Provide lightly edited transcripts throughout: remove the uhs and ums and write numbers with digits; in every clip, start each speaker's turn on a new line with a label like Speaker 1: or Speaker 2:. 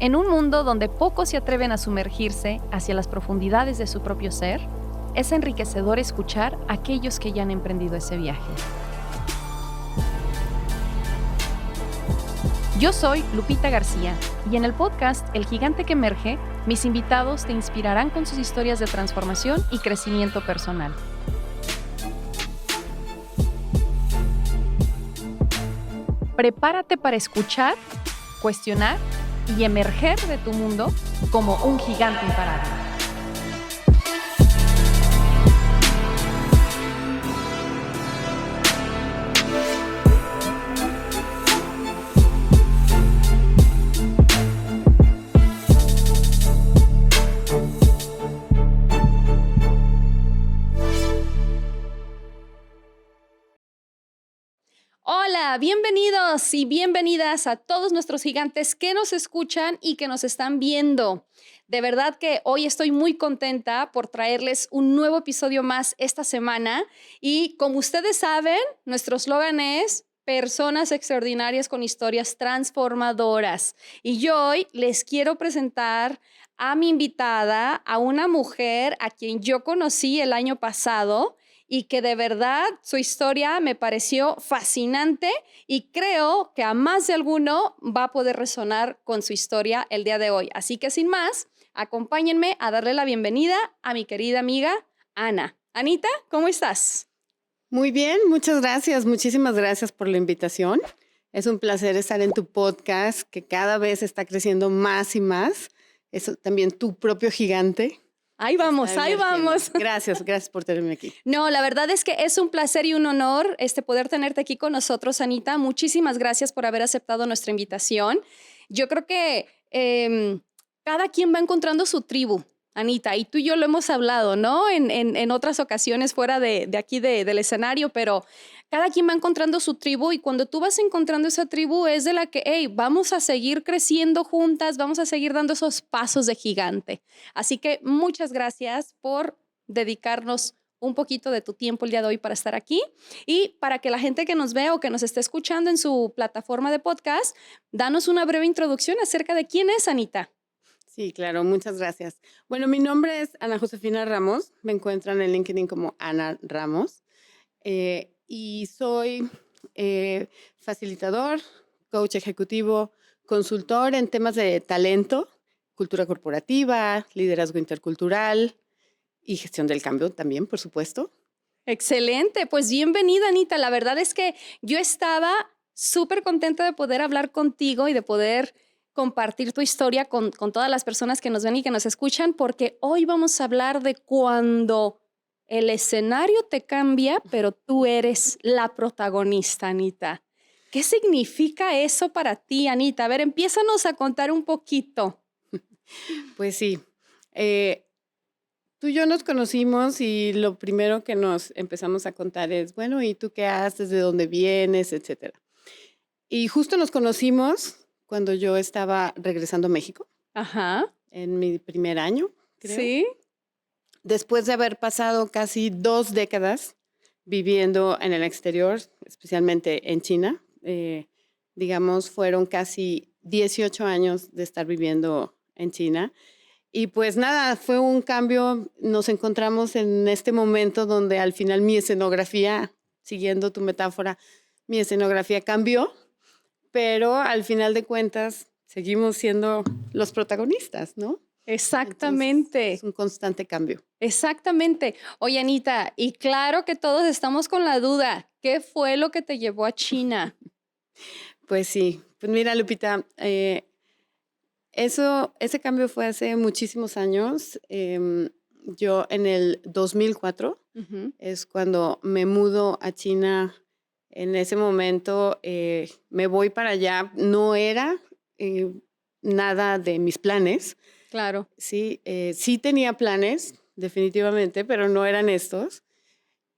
Speaker 1: En un mundo donde pocos se atreven a sumergirse hacia las profundidades de su propio ser, es enriquecedor escuchar a aquellos que ya han emprendido ese viaje. Yo soy Lupita García y en el podcast El Gigante que Emerge, mis invitados te inspirarán con sus historias de transformación y crecimiento personal. Prepárate para escuchar, cuestionar y emerger de tu mundo como un gigante imparable. Hola, bienvenidos y bienvenidas a todos nuestros gigantes que nos escuchan y que nos están viendo. De verdad que hoy estoy muy contenta por traerles un nuevo episodio más esta semana y como ustedes saben, nuestro eslogan es Personas extraordinarias con historias transformadoras. Y yo hoy les quiero presentar a mi invitada, a una mujer a quien yo conocí el año pasado y que de verdad su historia me pareció fascinante y creo que a más de alguno va a poder resonar con su historia el día de hoy. Así que sin más, acompáñenme a darle la bienvenida a mi querida amiga Ana. Anita, ¿cómo estás?
Speaker 2: Muy bien, muchas gracias. Muchísimas gracias por la invitación. Es un placer estar en tu podcast que cada vez está creciendo más y más. Es también tu propio gigante.
Speaker 1: Ahí vamos, ahí vamos.
Speaker 2: Gracias por tenerme aquí.
Speaker 1: No, la verdad es que es un placer y un honor poder tenerte aquí con nosotros, Anita. Muchísimas gracias por haber aceptado nuestra invitación. Yo creo que cada quien va encontrando su tribu, Anita, y tú y yo lo hemos hablado, ¿no? En otras ocasiones fuera de aquí del escenario, pero cada quien va encontrando su tribu y cuando tú vas encontrando esa tribu es de la que, hey, vamos a seguir creciendo juntas, vamos a seguir dando esos pasos de gigante. Así que muchas gracias por dedicarnos un poquito de tu tiempo el día de hoy para estar aquí y para que la gente que nos ve o que nos esté escuchando en su plataforma de podcast, danos una breve introducción acerca de quién es Anita.
Speaker 2: Sí, claro, muchas gracias. Bueno, mi nombre es Ana Josefina Ramos, me encuentran en LinkedIn como Ana Ramos y soy facilitador, coach ejecutivo, consultor en temas de talento, cultura corporativa, liderazgo intercultural y gestión del cambio también, por supuesto.
Speaker 1: Excelente, pues bienvenida, Anita. La verdad es que yo estaba súper contenta de poder hablar contigo y de poder compartir tu historia con todas las personas que nos ven y que nos escuchan, porque hoy vamos a hablar de cuando el escenario te cambia, pero tú eres la protagonista, Anita. ¿Qué significa eso para ti, Anita? A ver, empiézanos a contar un poquito.
Speaker 2: Pues sí, tú y yo nos conocimos y lo primero que nos empezamos a contar es, bueno, ¿y tú qué haces? ¿De dónde vienes? Etcétera. Y justo nos conocimos cuando yo estaba regresando a México.
Speaker 1: Ajá.
Speaker 2: En mi primer año, creo.
Speaker 1: Sí.
Speaker 2: Después de haber pasado casi 2 décadas viviendo en el exterior, especialmente en China, digamos, fueron casi 18 años de estar viviendo en China. Y pues nada, fue un cambio, nos encontramos en este momento donde al final mi escenografía, siguiendo tu metáfora, mi escenografía cambió, pero al final de cuentas seguimos siendo los protagonistas, ¿no?
Speaker 1: Exactamente.
Speaker 2: Entonces, es un constante cambio.
Speaker 1: Exactamente. Oye, Anita, y claro que todos estamos con la duda, ¿qué fue lo que te llevó a China?
Speaker 2: Pues sí, pues mira, Lupita, ese cambio fue hace muchísimos años. Yo en el 2004 es cuando me mudo a China. En ese momento me voy para allá. No era nada de mis planes.
Speaker 1: Claro.
Speaker 2: Sí, sí tenía planes, definitivamente, pero no eran estos.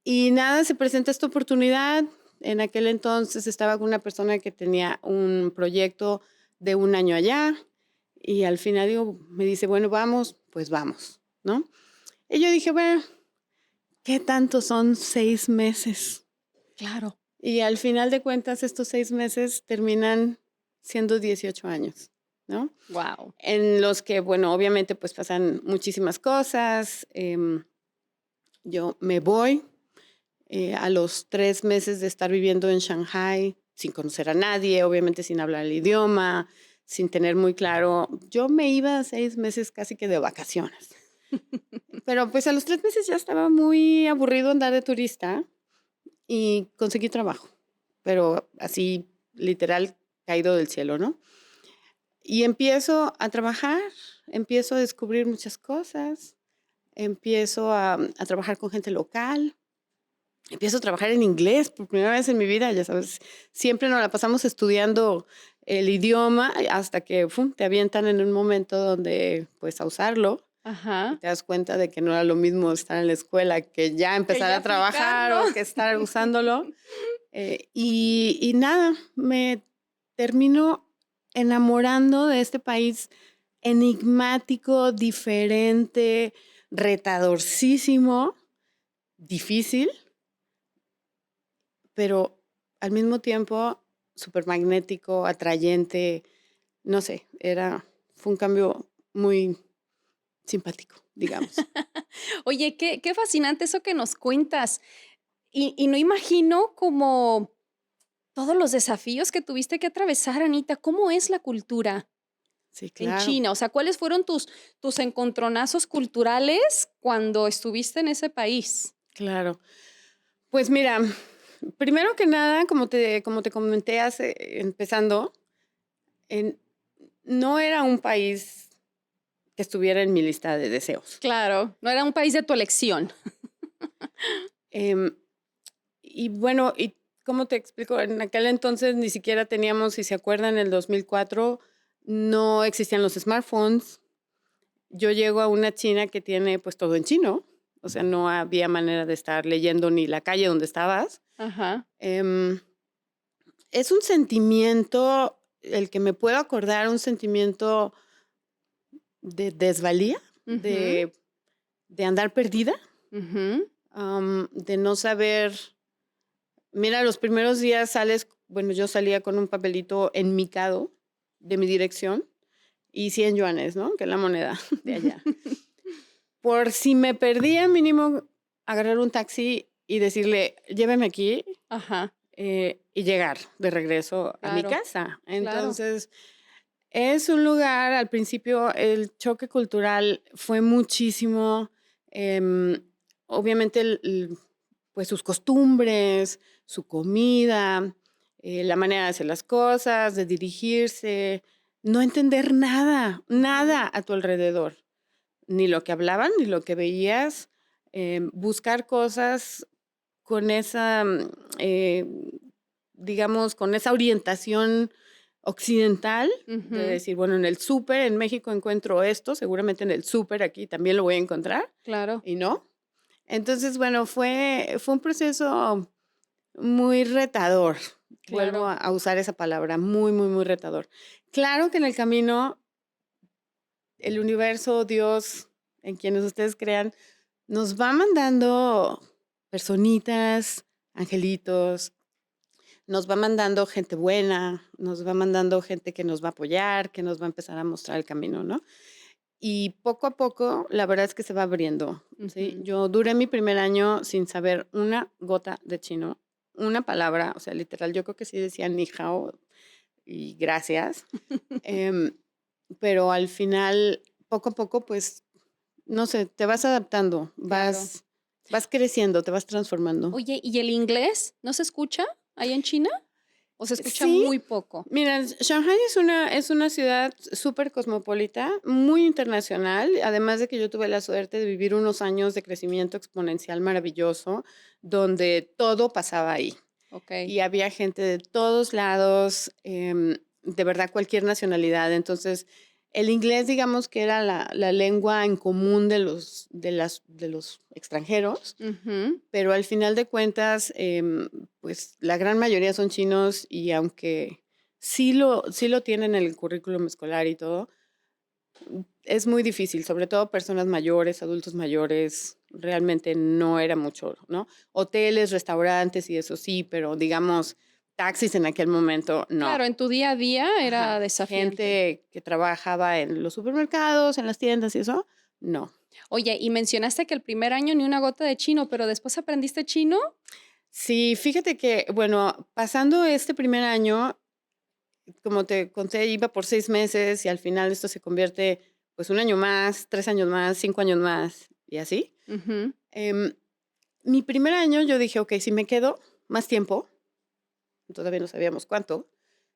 Speaker 2: Y nada, se presenta esta oportunidad. En aquel entonces estaba con una persona que tenía un proyecto de 1 año allá y al final me dice, bueno, vamos, pues vamos, ¿no? Y yo dije, bueno, ¿qué tanto son 6 meses?
Speaker 1: Claro.
Speaker 2: Y al final de cuentas, estos 6 meses terminan siendo 18 años, ¿no?
Speaker 1: Wow.
Speaker 2: En los que, bueno, obviamente pues pasan muchísimas cosas. Yo me voy a los 3 meses de estar viviendo en Shanghai, sin conocer a nadie, obviamente sin hablar el idioma, sin tener muy claro. Yo me iba 6 meses casi que de vacaciones. Pero pues a los 3 meses ya estaba muy aburrido andar de turista y conseguí trabajo, pero así literal caído del cielo, ¿no? Y empiezo a trabajar, empiezo a descubrir muchas cosas, empiezo a trabajar con gente local, empiezo a trabajar en inglés por primera vez en mi vida, ya sabes, siempre nos la pasamos estudiando el idioma hasta que te avientan en un momento donde pues a usarlo. Y
Speaker 1: Ajá.
Speaker 2: te das cuenta de que no era lo mismo estar en la escuela que ya empezar
Speaker 1: ya
Speaker 2: a trabajar
Speaker 1: aplicarlo.
Speaker 2: o que estar usándolo. Y nada, me termino enamorando de este país enigmático, diferente, retadorcísimo, difícil, pero al mismo tiempo súper magnético, atrayente, no sé, fue un cambio muy simpático, digamos.
Speaker 1: Oye, qué fascinante eso que nos cuentas. Y no imagino como todos los desafíos que tuviste que atravesar, Anita. ¿Cómo es la cultura
Speaker 2: Sí,
Speaker 1: en
Speaker 2: claro,
Speaker 1: China? O sea, ¿cuáles fueron tus encontronazos culturales cuando estuviste en ese país?
Speaker 2: claro. Pues mira, primero que nada, como te comenté empezando, en- no era un país que estuviera en mi lista de deseos.
Speaker 1: Claro, no era un país de tu elección.
Speaker 2: Em, y bueno, y cómo te explico, en aquel entonces ni siquiera teníamos, si se acuerdan, en el 2004 no existían los smartphones. Yo llego a una China que tiene pues todo en chino, o sea, no había manera de estar leyendo ni la calle donde estabas.
Speaker 1: Ajá.
Speaker 2: Em, es un sentimiento, el que me puedo acordar, un sentimiento de desvalía,
Speaker 1: Ujú,
Speaker 2: de andar perdida,
Speaker 1: ujú.
Speaker 2: de no saber. Mira, los primeros días sales, bueno, yo salía con un papelito enmicado de mi dirección y 100 yuanes, ¿no? Que es la moneda de allá. Por si me perdía, mínimo agarrar un taxi y decirle, lléveme aquí
Speaker 1: Ajá,
Speaker 2: y llegar de regreso a mi
Speaker 1: claro,
Speaker 2: casa.
Speaker 1: claro.
Speaker 2: Entonces, es un lugar, al principio el choque cultural fue muchísimo, em, obviamente pues sus costumbres, su comida, la manera de hacer las cosas, de dirigirse, no entender nada,
Speaker 1: Ujú.
Speaker 2: nada a tu alrededor, ni lo que hablaban, ni lo que veías, buscar cosas con esa, eh, digamos, con esa orientación occidental, de
Speaker 1: Ujú,
Speaker 2: decir, bueno, en el súper en México encuentro esto, seguramente en el súper aquí también lo voy a encontrar,
Speaker 1: claro,
Speaker 2: y no. Entonces, bueno, fue un proceso muy retador. Vuelvo
Speaker 1: claro.
Speaker 2: a usar esa palabra, muy, muy, muy retador. Claro que en el camino, el universo, Dios, en quienes ustedes crean, nos va mandando personitas, angelitos, nos va mandando gente buena, nos va mandando gente que nos va a apoyar, que nos va a empezar a mostrar el camino, ¿no? Y poco a poco, la verdad es que se va abriendo, ¿sí?
Speaker 1: Ujú.
Speaker 2: Yo duré mi primer año sin saber una gota de chino, una palabra, o sea, literal, yo creo que sí decía ni hao y gracias, em, pero al final, poco a poco, pues, no sé, te vas adaptando,
Speaker 1: Claro.
Speaker 2: vas creciendo, te vas transformando.
Speaker 1: Oye, ¿y el inglés no se escucha ahí en China? ¿O se escucha
Speaker 2: Sí,
Speaker 1: muy poco?
Speaker 2: mira, Shanghai es una ciudad súper cosmopolita, muy internacional, además de que yo tuve la suerte de vivir unos años de crecimiento exponencial maravilloso, donde todo pasaba ahí.
Speaker 1: Okey.
Speaker 2: Y había gente de todos lados, de verdad cualquier nacionalidad. Entonces, el inglés, digamos que era la lengua en común de los extranjeros,
Speaker 1: Ujú.
Speaker 2: pero al final de cuentas, pues la gran mayoría son chinos y aunque sí lo tienen en el currículum escolar y todo, es muy difícil, sobre todo personas mayores, adultos mayores, realmente no era mucho, ¿no? Hoteles, restaurantes y eso sí, pero digamos, taxis en aquel momento, no.
Speaker 1: Claro, en tu día a día era
Speaker 2: Ajá.
Speaker 1: desafiante.
Speaker 2: Gente que trabajaba en los supermercados, en las tiendas y eso, no.
Speaker 1: Oye, y mencionaste que el primer año ni una gota de chino, pero después aprendiste chino.
Speaker 2: Sí, fíjate que, bueno, pasando este primer año, como te conté, iba por 6 meses y al final esto se convierte, pues, 1 año más, 3 años más, 5 años más y así.
Speaker 1: Ujú,
Speaker 2: Em, Mi primer año yo dije, ok, si me quedo más tiempo, todavía no sabíamos cuánto,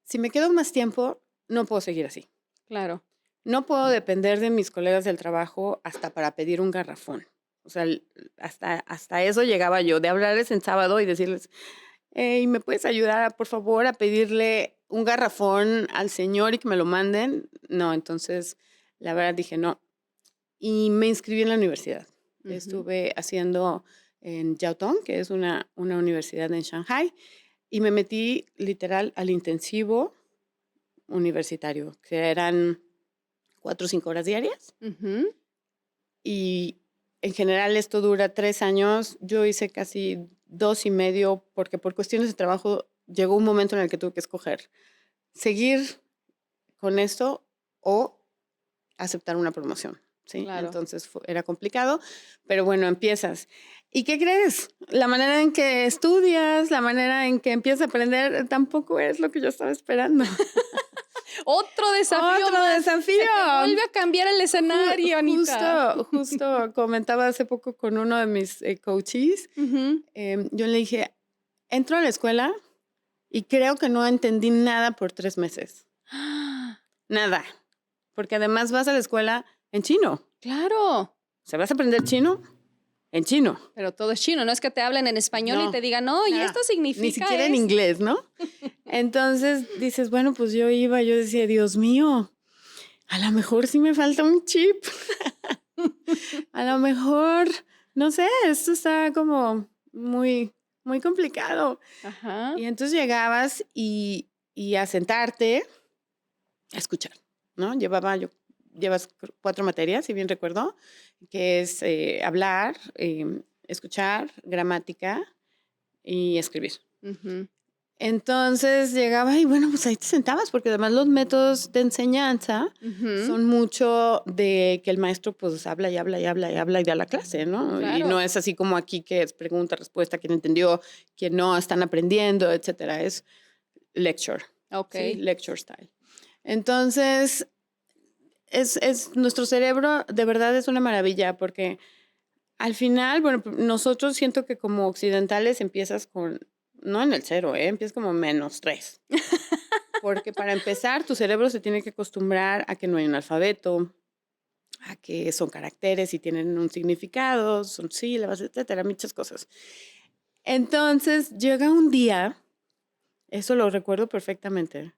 Speaker 2: si me quedo más tiempo, no puedo seguir así.
Speaker 1: claro.
Speaker 2: No puedo depender de mis colegas del trabajo hasta para pedir un garrafón. O sea, hasta eso llegaba yo, de hablarles en sábado y decirles, hey, ¿me puedes ayudar, por favor, a pedirle un garrafón al señor y que me lo manden? No, entonces, la verdad dije no. Y me inscribí en la universidad.
Speaker 1: Ujú.
Speaker 2: Estuve haciendo en Jiaotong, que es una universidad en Shanghai, y me metí literal al intensivo universitario, que eran 4 o 5 horas diarias.
Speaker 1: Ujú.
Speaker 2: Y en general esto dura 3 años. Yo hice casi 2 y medio porque por cuestiones de trabajo llegó un momento en el que tuve que escoger seguir con esto o aceptar una promoción, ¿sí?
Speaker 1: Claro.
Speaker 2: Entonces era complicado, pero bueno, empiezas. ¿Y qué crees? La manera en que estudias, la manera en que empiezas a aprender, tampoco es lo que yo estaba esperando.
Speaker 1: Otro desafío
Speaker 2: ¡Otro
Speaker 1: más.
Speaker 2: desafío!
Speaker 1: Se te vuelve a cambiar el escenario, Anita.
Speaker 2: Justo comentaba hace poco con uno de mis coaches.
Speaker 1: Ujú.
Speaker 2: Yo le dije, entro a la escuela y creo que no entendí nada por 3 meses. Nada. Porque además vas a la escuela en chino.
Speaker 1: Claro,
Speaker 2: O sea, vas a aprender chino en chino.
Speaker 1: pero todo es chino. No es que te hablen en español y
Speaker 2: No,
Speaker 1: te digan, no, y
Speaker 2: nada.
Speaker 1: esto significa
Speaker 2: Ni siquiera en
Speaker 1: esto.
Speaker 2: inglés, ¿no? Entonces dices, bueno, pues yo decía, Dios mío, a lo mejor sí me falta un chip. A lo mejor, no sé, esto está como muy, muy complicado.
Speaker 1: Ajá.
Speaker 2: Y entonces llegabas y a sentarte a escuchar, ¿no? Llevas 4 materias, si bien recuerdo, que es hablar, escuchar, gramática y escribir.
Speaker 1: Ujú.
Speaker 2: Entonces llegaba y bueno, pues ahí te sentabas, porque además los métodos de enseñanza
Speaker 1: Ujú.
Speaker 2: son mucho de que el maestro pues habla y habla y habla y habla y da la clase, ¿no? Y
Speaker 1: Claro.
Speaker 2: no es así como aquí que es pregunta, respuesta, quién entendió, quién no, están aprendiendo, etcétera. Es lecture,
Speaker 1: Ok.
Speaker 2: ¿sí? Lecture style. Entonces, nuestro cerebro de verdad es una maravilla porque al final, bueno, nosotros siento que como occidentales empiezas no en el 0, empiezas como -3. Porque para empezar, tu cerebro se tiene que acostumbrar a que no hay un alfabeto, a que son caracteres y tienen un significado, son sílabas, etcétera, muchas cosas. Entonces, llega un día, eso lo recuerdo perfectamente,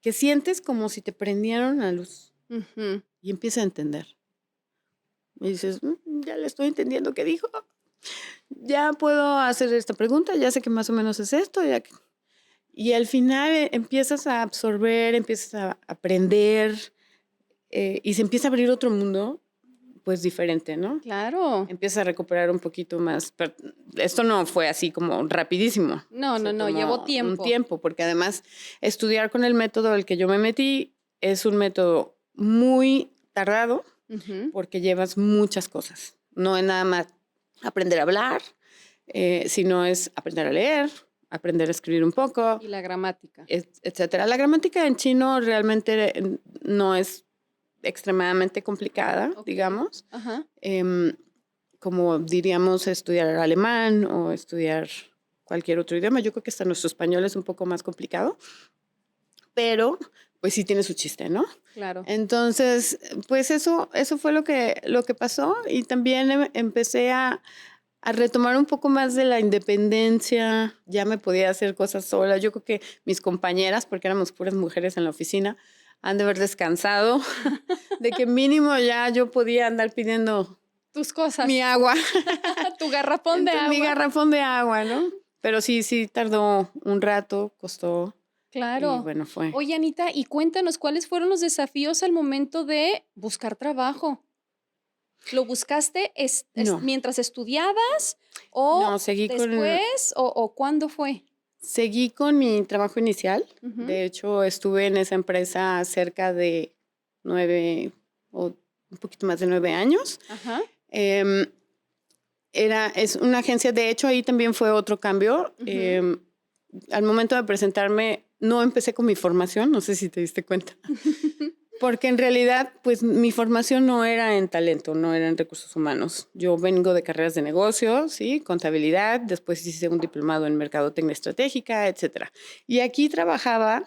Speaker 2: que sientes como si te prendieran la luz
Speaker 1: Ujú.
Speaker 2: y empiezas a entender. Y dices, ya le estoy entendiendo qué dijo, ya puedo hacer esta pregunta, ya sé que más o menos es esto, y al final empiezas a absorber, empiezas a aprender y se empieza a abrir otro mundo, pues diferente, ¿no?
Speaker 1: Claro.
Speaker 2: Empiezas a recuperar un poquito más. Pero esto no fue así como rapidísimo.
Speaker 1: No,
Speaker 2: Se
Speaker 1: no, no, llevó
Speaker 2: tomó un
Speaker 1: tiempo.
Speaker 2: tiempo, porque además estudiar con el método al que yo me metí es un método muy tardado
Speaker 1: Ujú.
Speaker 2: porque llevas muchas cosas. No es nada más aprender a hablar, sino es aprender a leer, aprender a escribir un poco,
Speaker 1: Y la gramática.
Speaker 2: etcétera. La gramática en chino realmente no es extremadamente complicada,
Speaker 1: Ok.
Speaker 2: digamos.
Speaker 1: Ajá.
Speaker 2: Como diríamos estudiar alemán o estudiar cualquier otro idioma. Yo creo que hasta nuestro español es un poco más complicado, pero pues sí tiene su chiste, ¿no?
Speaker 1: Claro.
Speaker 2: Entonces, pues eso fue lo que pasó y también empecé a retomar un poco más de la independencia, ya me podía hacer cosas sola. Yo creo que mis compañeras, porque éramos puras mujeres en la oficina, han de haber descansado de que mínimo ya yo podía andar pidiendo
Speaker 1: Tus cosas.
Speaker 2: mi agua,
Speaker 1: Tu garrafón de
Speaker 2: mi
Speaker 1: agua.
Speaker 2: garrafón de agua, ¿no? Pero sí tardó un rato, costó y
Speaker 1: Claro.
Speaker 2: bueno, fue.
Speaker 1: Oye, Anita, y cuéntanos, ¿cuáles fueron los desafíos al momento de buscar trabajo? ¿Lo buscaste
Speaker 2: No,
Speaker 1: mientras estudiabas o
Speaker 2: no, seguí con,
Speaker 1: después o cuándo fue?
Speaker 2: Seguí con mi trabajo inicial.
Speaker 1: Ujú.
Speaker 2: De hecho, estuve en esa empresa cerca de 9 o un poquito más de 9 años.
Speaker 1: Ajá.
Speaker 2: Em, es una agencia, de hecho, ahí también fue otro cambio.
Speaker 1: Ujú.
Speaker 2: Al momento de presentarme, no empecé con mi formación, no sé si te diste cuenta, porque en realidad, pues mi formación no era en talento, no era en recursos humanos. Yo vengo de carreras de negocios, ¿sí? Contabilidad, después hice un diplomado en mercadotecnia estratégica, etcétera. Y aquí trabajaba,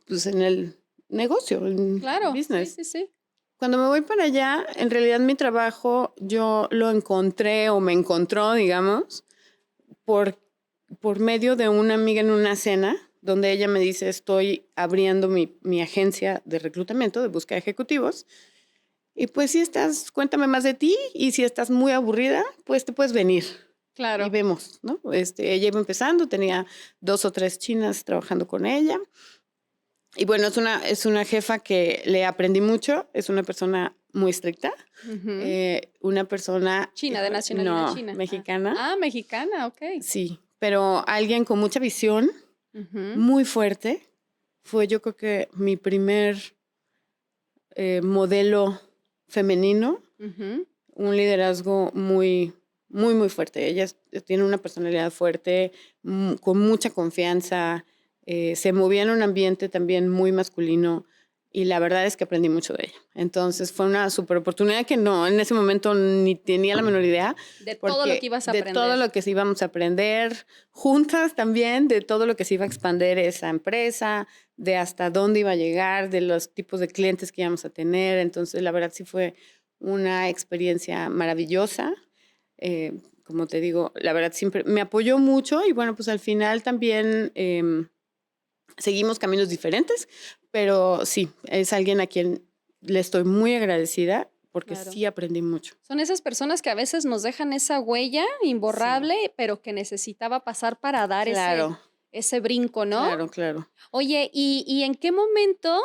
Speaker 2: pues, en el negocio, en
Speaker 1: Claro, sí,
Speaker 2: business.
Speaker 1: sí, sí.
Speaker 2: Cuando me voy para allá, en realidad mi trabajo yo lo encontré o me encontró, digamos, por, por medio de una amiga en una cena, donde ella me dice, estoy abriendo mi agencia de reclutamiento, de búsqueda de ejecutivos, y pues si estás, cuéntame más de ti, y si estás muy aburrida, pues te puedes venir. Y
Speaker 1: Claro.
Speaker 2: vemos, ¿no? Ella iba empezando, tenía 2 o 3 chinas trabajando con ella. Y bueno, es una jefa que le aprendí mucho, es una persona muy estricta,
Speaker 1: Ujú.
Speaker 2: una persona,
Speaker 1: China, de
Speaker 2: híjole,
Speaker 1: nacionalidad
Speaker 2: no,
Speaker 1: china. Ah.
Speaker 2: mexicana,
Speaker 1: Ah, mexicana, ok.
Speaker 2: sí, pero alguien con mucha visión,
Speaker 1: Ujú.
Speaker 2: muy fuerte. Fue yo creo que mi primer modelo femenino,
Speaker 1: Ujú.
Speaker 2: un liderazgo muy fuerte. Ella tiene una personalidad fuerte, con mucha confianza, se movía en un ambiente también muy masculino y la verdad es que aprendí mucho de ella. Entonces fue una super oportunidad que no, en ese momento ni tenía la menor idea,
Speaker 1: De todo lo que
Speaker 2: porque
Speaker 1: ibas a
Speaker 2: de todo
Speaker 1: aprender.
Speaker 2: lo que sí íbamos a aprender juntas también, de todo lo que se iba a expandir esa empresa, de hasta dónde iba a llegar, de los tipos de clientes que íbamos a tener. Entonces la verdad sí fue una experiencia maravillosa. Como te digo, la verdad siempre me apoyó mucho y bueno, pues al final también seguimos caminos diferentes, pero sí, es alguien a quien le estoy muy agradecida porque
Speaker 1: Claro.
Speaker 2: sí aprendí mucho.
Speaker 1: Son esas personas que a veces nos dejan esa huella
Speaker 2: Sí,
Speaker 1: imborrable, pero que necesitaba pasar para dar
Speaker 2: claro,
Speaker 1: ese brinco, ¿no?
Speaker 2: claro, claro.
Speaker 1: Oye, ¿y en qué momento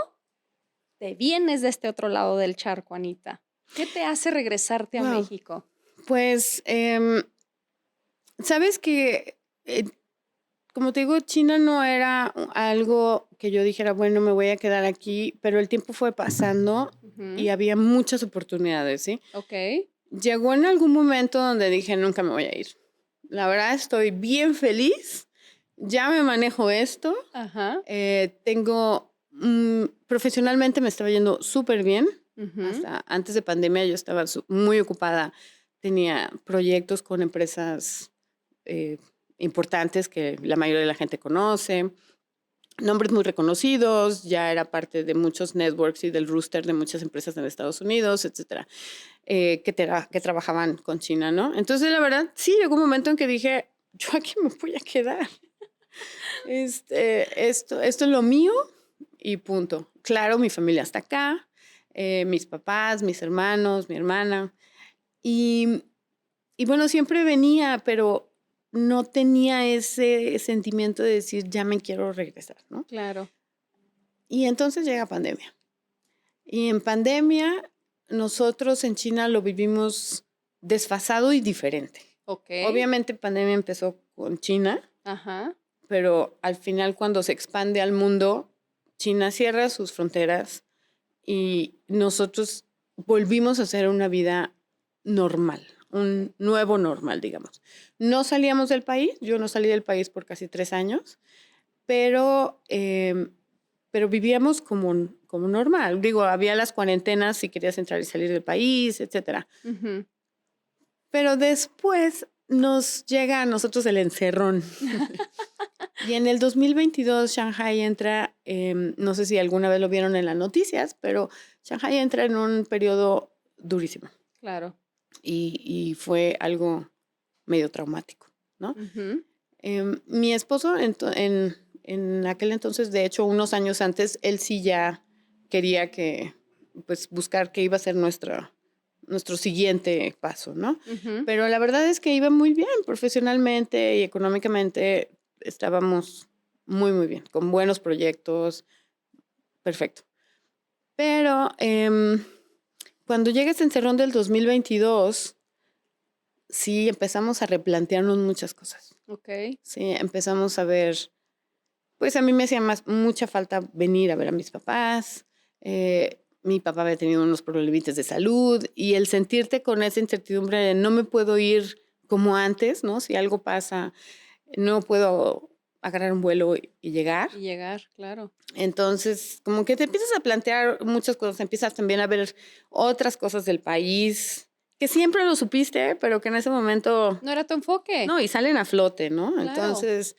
Speaker 1: te vienes de este otro lado del charco, Anita? ¿Qué te hace regresarte a
Speaker 2: Wow.
Speaker 1: México?
Speaker 2: Pues, sabes que como te digo, China no era algo que yo dijera, bueno, me voy a quedar aquí, pero el tiempo fue pasando y
Speaker 1: Ujú.
Speaker 2: había muchas oportunidades, ¿sí?
Speaker 1: Ok.
Speaker 2: Llegó en algún momento donde dije, nunca me voy a ir. La verdad, estoy bien feliz, ya me manejo esto,
Speaker 1: Ajá.
Speaker 2: profesionalmente me estaba yendo súper bien.
Speaker 1: Ujú.
Speaker 2: Hasta antes de pandemia yo estaba muy ocupada, tenía proyectos con empresas eh, importantes que la mayoría de la gente conoce, nombres muy reconocidos, ya era parte de muchos networks y del roster de muchas empresas en Estados Unidos, etcétera, que trabajaban con China, ¿no? Entonces, la verdad, sí, llegó un momento en que dije, yo aquí me voy a quedar. Esto es lo mío y punto. Claro, mi familia está acá, mis papás, mis hermanos, mi hermana. Y, y bueno, siempre venía, pero no tenía ese sentimiento de decir, ya me quiero regresar, ¿no?
Speaker 1: Claro.
Speaker 2: Y entonces llega pandemia. Y en pandemia, nosotros en China lo vivimos desfasado y diferente.
Speaker 1: Ok.
Speaker 2: Obviamente, pandemia empezó con China,
Speaker 1: Ajá.
Speaker 2: pero al final, cuando se expande al mundo, China cierra sus fronteras y nosotros volvimos a hacer una vida normal, un nuevo normal, digamos. No salíamos del país, yo no salí del país por casi 3 años, pero, pero vivíamos como normal. Digo, había las cuarentenas si querías entrar y salir del país, etcétera.
Speaker 1: Ujú.
Speaker 2: Pero después nos llega a nosotros el encerrón. Y en el 2022 Shanghai entra, no sé si alguna vez lo vieron en las noticias, pero Shanghai entra en un periodo durísimo
Speaker 1: Claro.
Speaker 2: y fue algo medio traumático, ¿no?
Speaker 1: Ujú.
Speaker 2: Mi esposo en aquel entonces, de hecho, unos años antes, él sí ya quería pues, buscar qué iba a ser nuestro siguiente paso, ¿no?
Speaker 1: Ujú.
Speaker 2: Pero la verdad es que iba muy bien profesionalmente y económicamente, estábamos muy bien, con buenos proyectos, perfecto. Pero cuando llega este encerrón del 2022, sí empezamos a replantearnos muchas cosas.
Speaker 1: Ok.
Speaker 2: Sí, empezamos a ver pues a mí me hacía mucha falta venir a ver a mis papás. Mi papá había tenido unos problemitas de salud y el sentirte con esa incertidumbre de no me puedo ir como antes, ¿no? Si algo pasa, no puedo agarrar un vuelo y llegar.
Speaker 1: Y llegar, claro.
Speaker 2: Entonces, como que te empiezas a plantear muchas cosas, empiezas también a ver otras cosas del país, que siempre lo supiste, pero que en ese momento,
Speaker 1: No era tu enfoque.
Speaker 2: no, y salen a flote, ¿no?
Speaker 1: Claro.
Speaker 2: Entonces,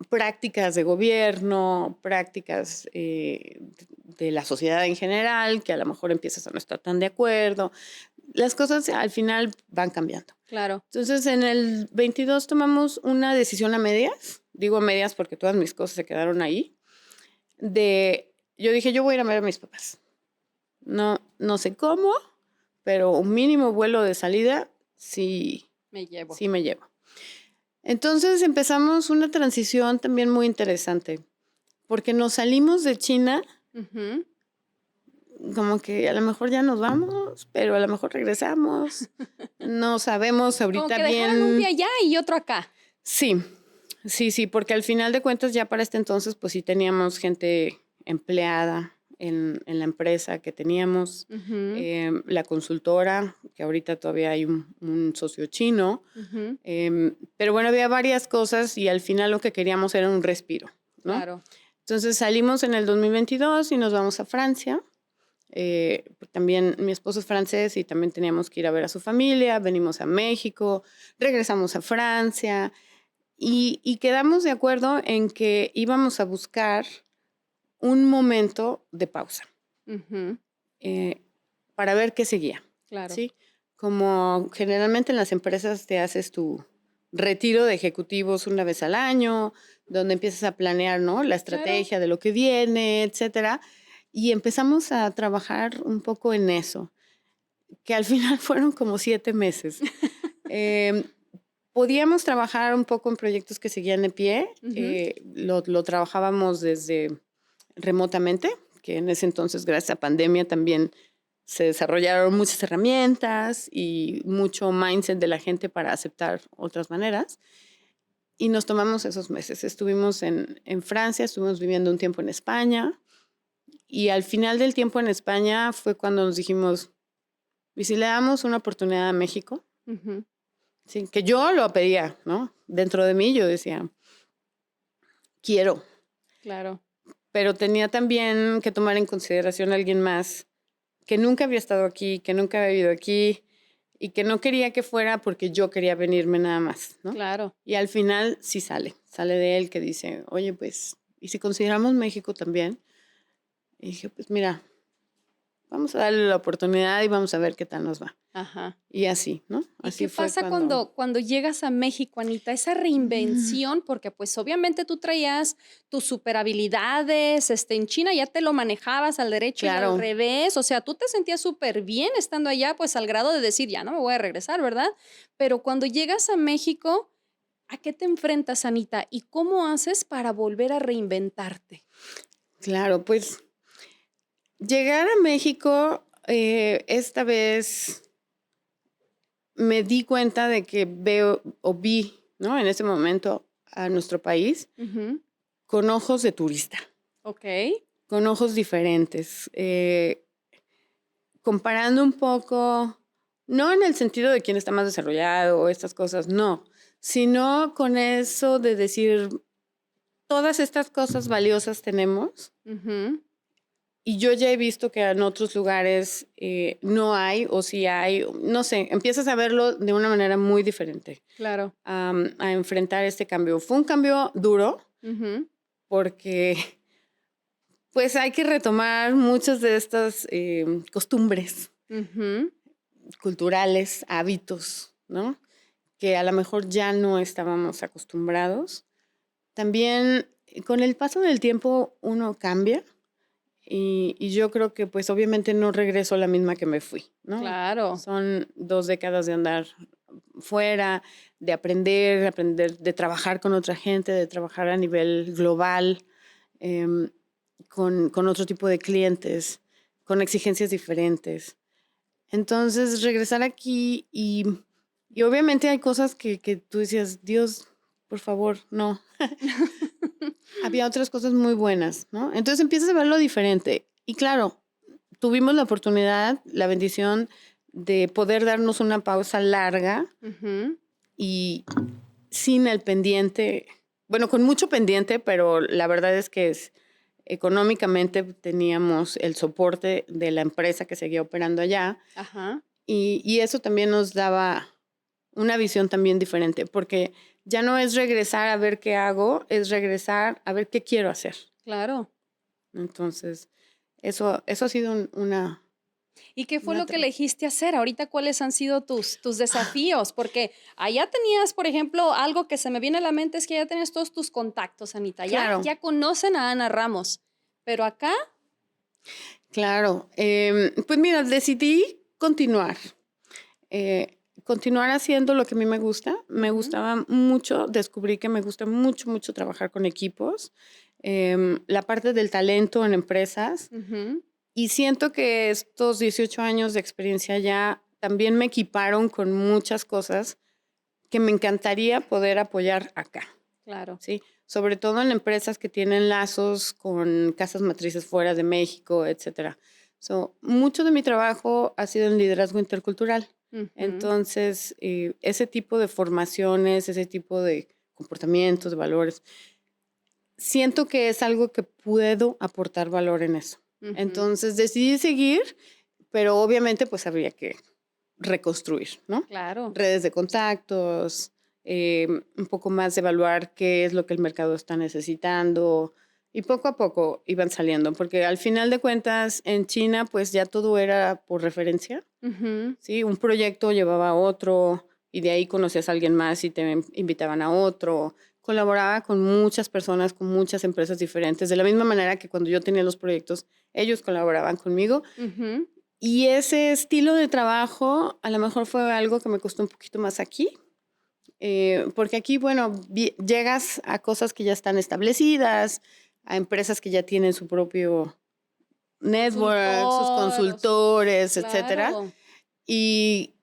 Speaker 2: prácticas de gobierno, prácticas de la sociedad en general, que a lo mejor empiezas a no estar tan de acuerdo. Las cosas al final van cambiando.
Speaker 1: Claro.
Speaker 2: Entonces, en el 22 tomamos una decisión a medias. Digo a medias porque todas mis cosas se quedaron ahí. Yo dije, yo voy a ir a ver a mis papás. No sé cómo, pero un mínimo vuelo de salida sí
Speaker 1: me llevo.
Speaker 2: Sí me llevo. Entonces empezamos una transición también muy interesante, porque nos salimos de China, como que a lo mejor ya nos vamos, pero a lo mejor regresamos. No sabemos ahorita
Speaker 1: como que
Speaker 2: bien.
Speaker 1: Dejaron un pie allá y otro acá.
Speaker 2: Sí, porque al final de cuentas ya para este entonces pues sí teníamos gente empleada en la empresa que teníamos, la consultora, que ahorita todavía hay un socio chino, pero bueno, había varias cosas y al final lo que queríamos era un respiro, ¿no?
Speaker 1: Claro.
Speaker 2: Entonces salimos en el 2022 y nos vamos a Francia. También mi esposo es francés y también teníamos que ir a ver a su familia, venimos a México, regresamos a Francia y quedamos de acuerdo en que íbamos a buscar un momento de pausa para ver qué seguía.
Speaker 1: Claro.
Speaker 2: ¿Sí? Como generalmente en las empresas te haces tu retiro de ejecutivos una vez al año, donde empiezas a planear, ¿no? La estrategia de lo que viene, etcétera. Y empezamos a trabajar un poco en eso, que al final fueron como 7 meses. Podíamos trabajar un poco en proyectos que seguían de pie. Lo trabajábamos desde remotamente, que en ese entonces, gracias a pandemia, también se desarrollaron muchas herramientas y mucho mindset de la gente para aceptar otras maneras. Y nos tomamos esos meses. Estuvimos en Francia, estuvimos viviendo un tiempo en España. Y al final del tiempo en España fue cuando nos dijimos, ¿y si le damos una oportunidad a México? Sí, que yo lo pedía, ¿no? Dentro de mí yo decía, quiero.
Speaker 1: Claro.
Speaker 2: Pero tenía también que tomar en consideración a alguien más que nunca había estado aquí, que nunca había vivido aquí y que no quería que fuera porque yo quería venirme nada más, ¿no?
Speaker 1: Claro.
Speaker 2: Y al final sí sale de él que dice, oye, pues, ¿y si consideramos México también? Y dije, pues mira, vamos a darle la oportunidad y vamos a ver qué tal nos va.
Speaker 1: Ajá.
Speaker 2: Y así, ¿no? Así
Speaker 1: ¿Y qué pasa cuando llegas a México, Anita? Esa reinvención, porque pues obviamente tú traías tus super habilidades, en China ya te lo manejabas al derecho y al revés, o sea, tú te sentías súper bien estando allá, pues al grado de decir, ya no me voy a regresar, ¿verdad? Pero cuando llegas a México, ¿a qué te enfrentas, Anita? ¿Y cómo haces para volver a reinventarte?
Speaker 2: Claro, pues llegar a México, esta vez me di cuenta de que vi, ¿no? En ese momento a nuestro país con ojos de turista.
Speaker 1: Ok.
Speaker 2: Con ojos diferentes. Comparando un poco, no en el sentido de quién está más desarrollado o estas cosas, no, sino con eso de decir, todas estas cosas valiosas tenemos. Y yo ya he visto que en otros lugares no hay, o si hay, no sé, empiezas a verlo de una manera muy diferente.
Speaker 1: Claro.
Speaker 2: A enfrentar este cambio. Fue un cambio duro, porque pues hay que retomar muchas de estas costumbres culturales, hábitos, ¿no? Que a lo mejor ya no estábamos acostumbrados. También con el paso del tiempo uno cambia. Y yo creo que pues obviamente no regreso la misma que me fui, ¿no?
Speaker 1: Claro.
Speaker 2: Son 2 décadas de andar fuera, de aprender, de trabajar con otra gente, de trabajar a nivel global, con otro tipo de clientes, con exigencias diferentes. Entonces regresar aquí y obviamente hay cosas que tú decías, Dios, por favor, no. había otras cosas muy buenas, ¿no? Entonces empiezas a verlo diferente. Y claro, tuvimos la oportunidad, la bendición de poder darnos una pausa larga y sin el pendiente, bueno, con mucho pendiente, pero la verdad es que económicamente teníamos el soporte de la empresa que seguía operando allá.
Speaker 1: Ajá.
Speaker 2: Y eso también nos daba una visión también diferente, porque ya no es regresar a ver qué hago, es regresar a ver qué quiero hacer.
Speaker 1: Claro.
Speaker 2: Entonces, eso ha sido una...
Speaker 1: ¿Y qué fue
Speaker 2: una
Speaker 1: lo que elegiste hacer? Ahorita, ¿cuáles han sido tus desafíos? Porque allá tenías, por ejemplo, algo que se me viene a la mente es que ya tenías todos tus contactos, Anita.
Speaker 2: Claro.
Speaker 1: Ya conocen a Ana Ramos, pero acá...
Speaker 2: Claro. Pues mira, decidí continuar. Continuar haciendo lo que a mí me gusta. Me gustaba mucho, descubrí que me gusta mucho, mucho trabajar con equipos. La parte del talento en empresas. Y siento que estos 18 años de experiencia ya también me equiparon con muchas cosas que me encantaría poder apoyar acá.
Speaker 1: Claro.
Speaker 2: Sí, sobre todo en empresas que tienen lazos con casas matrices fuera de México, etcétera. Mucho de mi trabajo ha sido en liderazgo intercultural. Entonces, ese tipo de formaciones, ese tipo de comportamientos, de valores, siento que es algo que puedo aportar valor en eso. Entonces, decidí seguir, pero obviamente pues habría que reconstruir, ¿no?
Speaker 1: Claro.
Speaker 2: Redes de contactos, un poco más evaluar qué es lo que el mercado está necesitando y poco a poco iban saliendo, porque al final de cuentas en China pues ya todo era por referencia, ¿sí? Un proyecto llevaba a otro y de ahí conocías a alguien más y te invitaban a otro. Colaboraba con muchas personas, con muchas empresas diferentes, de la misma manera que cuando yo tenía los proyectos, ellos colaboraban conmigo. Y ese estilo de trabajo a lo mejor fue algo que me costó un poquito más aquí, porque aquí, bueno, llegas a cosas que ya están establecidas, a empresas que ya tienen su propio network, sus consultores, etcétera.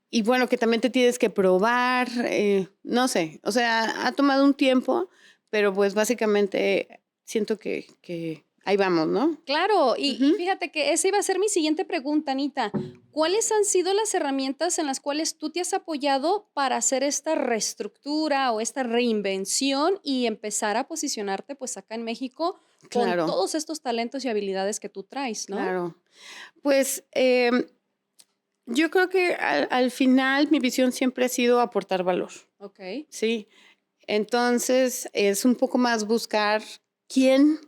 Speaker 2: Y bueno, que también te tienes que probar, no sé, o sea, ha tomado un tiempo, pero pues básicamente siento que ahí vamos, ¿no?
Speaker 1: Claro, y fíjate que esa iba a ser mi siguiente pregunta, Anita. ¿Cuáles han sido las herramientas en las cuales tú te has apoyado para hacer esta reestructura o esta reinvención y empezar a posicionarte pues acá en México con todos estos talentos y habilidades que tú traes, ¿no?
Speaker 2: Claro. Pues yo creo que al final mi visión siempre ha sido aportar valor.
Speaker 1: Ok.
Speaker 2: Sí. Entonces es un poco más buscar quién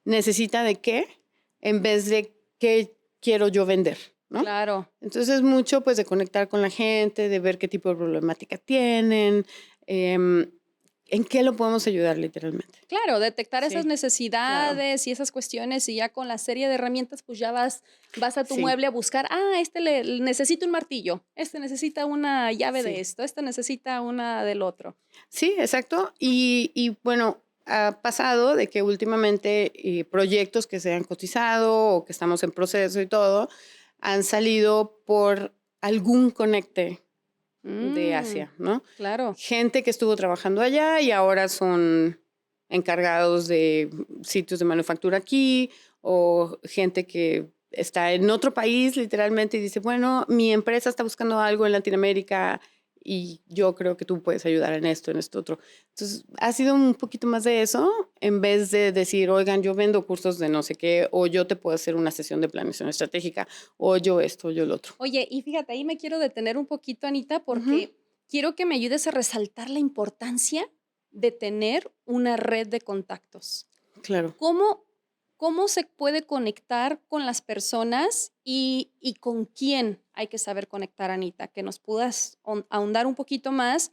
Speaker 2: necesita de qué en vez de qué quiero yo vender, ¿no?
Speaker 1: Claro.
Speaker 2: Entonces es mucho pues de conectar con la gente, de ver qué tipo de problemática tienen, en qué lo podemos ayudar literalmente.
Speaker 1: Claro, detectar esas necesidades y esas cuestiones y ya con la serie de herramientas pues ya vas a tu mueble a buscar, le necesita un martillo, necesita una llave de esto, necesita una del otro.
Speaker 2: Sí, exacto. Y bueno, ha pasado de que últimamente proyectos que se han cotizado o que estamos en proceso y todo, han salido por algún conecte de Asia, ¿no?
Speaker 1: Claro.
Speaker 2: Gente que estuvo trabajando allá y ahora son encargados de sitios de manufactura aquí, o gente que está en otro país literalmente y dice, bueno, mi empresa está buscando algo en Latinoamérica y yo creo que tú puedes ayudar en esto otro. Entonces, ha sido un poquito más de eso, en vez de decir, oigan, yo vendo cursos de no sé qué, o yo te puedo hacer una sesión de planeación estratégica, o yo esto, o yo lo otro.
Speaker 1: Oye, y fíjate, ahí me quiero detener un poquito, Anita, porque quiero que me ayudes a resaltar la importancia de tener una red de contactos.
Speaker 2: Claro.
Speaker 1: ¿Cómo se puede conectar con las personas y con quién hay que saber conectar, Anita? Que nos puedas ahondar un poquito más.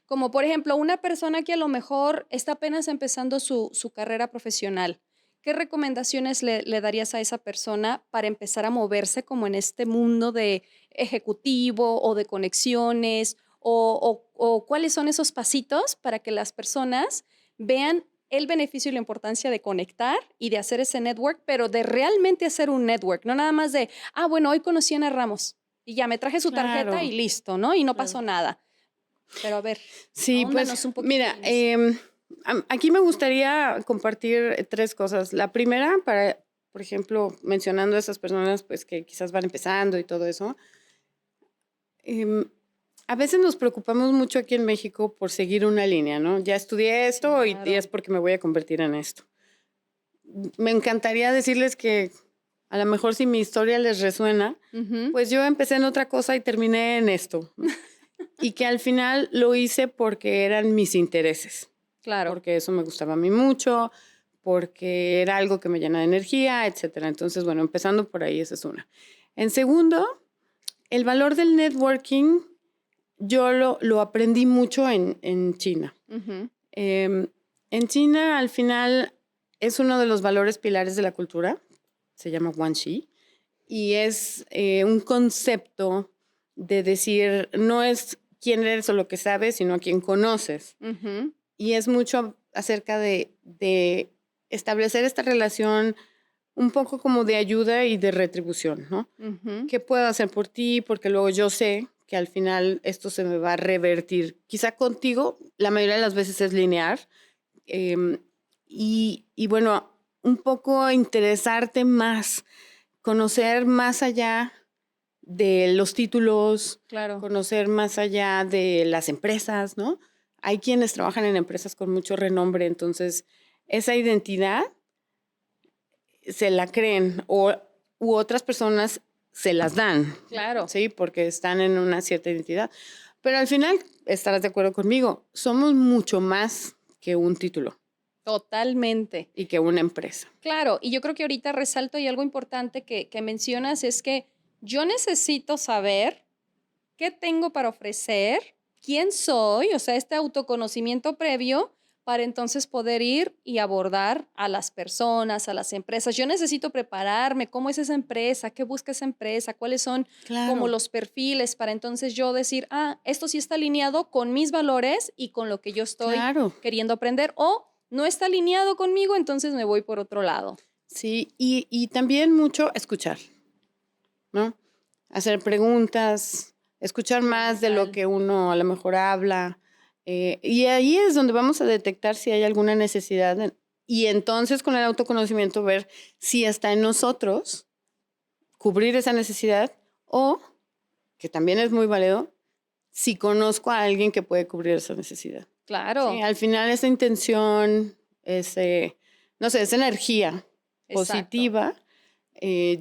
Speaker 1: Como por ejemplo, una persona que a lo mejor está apenas empezando su carrera profesional. ¿Qué recomendaciones le darías a esa persona para empezar a moverse como en este mundo de ejecutivo o de conexiones? ¿O cuáles son esos pasitos para que las personas vean el beneficio y la importancia de conectar y de hacer ese network, pero de realmente hacer un network, no nada más de, bueno, hoy conocí a Ana Ramos y ya me traje su tarjeta y listo, ¿no? Y no pasó nada. Pero a ver,
Speaker 2: sí, pues,
Speaker 1: un poquito
Speaker 2: mira, Aquí me gustaría compartir 3 cosas. La primera, por ejemplo, mencionando a esas personas pues, que quizás van empezando y todo eso, a veces nos preocupamos mucho aquí en México por seguir una línea, ¿no? Ya estudié esto y
Speaker 1: Claro.
Speaker 2: es porque me voy a convertir en esto. Me encantaría decirles que a lo mejor si mi historia les resuena,
Speaker 1: Ujú.
Speaker 2: pues yo empecé en otra cosa y terminé en esto, ¿no? Y que al final lo hice porque eran mis intereses,
Speaker 1: Claro.
Speaker 2: porque eso me gustaba a mí mucho, porque era algo que me llena de energía, etcétera. Entonces, bueno, empezando por ahí, esa es una. En segundo, el valor del networking, yo lo aprendí mucho en China.
Speaker 1: Ujú.
Speaker 2: En China, al final, es uno de los valores pilares de la cultura, se llama Guanxi, y es un concepto de decir, no es quién eres o lo que sabes, sino a quién conoces.
Speaker 1: Ujú.
Speaker 2: Y es mucho acerca de establecer esta relación un poco como de ayuda y de retribución, ¿no?
Speaker 1: Ujú.
Speaker 2: ¿Qué puedo hacer por ti? Porque luego yo sé que al final esto se me va a revertir. Quizá contigo la mayoría de las veces es lineal. Y bueno, un poco interesarte más, conocer más allá de los títulos,
Speaker 1: Claro.
Speaker 2: conocer más allá de las empresas, ¿no? Hay quienes trabajan en empresas con mucho renombre, entonces esa identidad se la creen u otras personas se las dan,
Speaker 1: Claro.
Speaker 2: ¿sí? Porque están en una cierta identidad. Pero al final, estarás de acuerdo conmigo, somos mucho más que un título
Speaker 1: Totalmente.
Speaker 2: y que una empresa.
Speaker 1: Claro, y yo creo que ahorita resalto y algo importante que mencionas es que yo necesito saber qué tengo para ofrecer, quién soy, o sea, este autoconocimiento previo para entonces poder ir y abordar a las personas, a las empresas. Yo necesito prepararme, cómo es esa empresa, qué busca esa empresa, cuáles son como
Speaker 2: Claro,
Speaker 1: los perfiles para entonces yo decir, ah, esto sí está alineado con mis valores y con lo que yo estoy
Speaker 2: claro.
Speaker 1: queriendo aprender o no está alineado conmigo, entonces me voy por otro lado.
Speaker 2: Sí, y también mucho escuchar, ¿no? Hacer preguntas, escuchar más de lo
Speaker 1: Fundamental.
Speaker 2: que uno a lo mejor habla. Y ahí es donde vamos a detectar si hay alguna necesidad. Y entonces con el autoconocimiento ver si está en nosotros cubrir esa necesidad o, que también es muy válido, si conozco a alguien que puede cubrir esa necesidad. Sí,
Speaker 1: Claro,
Speaker 2: al final esa intención, ese, no sé, esa energía
Speaker 1: exacto.
Speaker 2: positiva,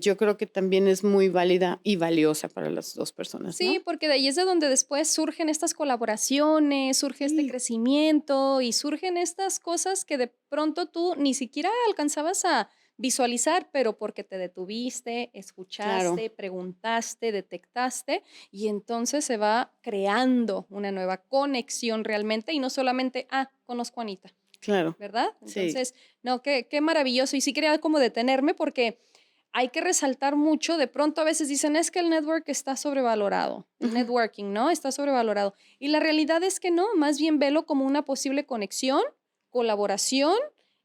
Speaker 2: yo creo que también es muy válida y valiosa para las 2 personas,
Speaker 1: Sí,
Speaker 2: ¿no?
Speaker 1: porque de ahí es de donde después surgen estas colaboraciones, surge este
Speaker 2: Sí,
Speaker 1: crecimiento y surgen estas cosas que de pronto tú ni siquiera alcanzabas a visualizar, pero porque te detuviste,
Speaker 2: claro,
Speaker 1: escuchaste, preguntaste, detectaste y entonces se va creando una nueva conexión realmente y no solamente, ah, conozco a Anita,
Speaker 2: claro,
Speaker 1: ¿verdad?
Speaker 2: sí.
Speaker 1: Entonces, no, qué maravilloso. Y sí quería como detenerme porque hay que resaltar mucho, de pronto a veces dicen, es que el network está sobrevalorado, el
Speaker 2: Ujú,
Speaker 1: networking, ¿no? Está sobrevalorado. Y la realidad es que no, más bien velo como una posible conexión, colaboración,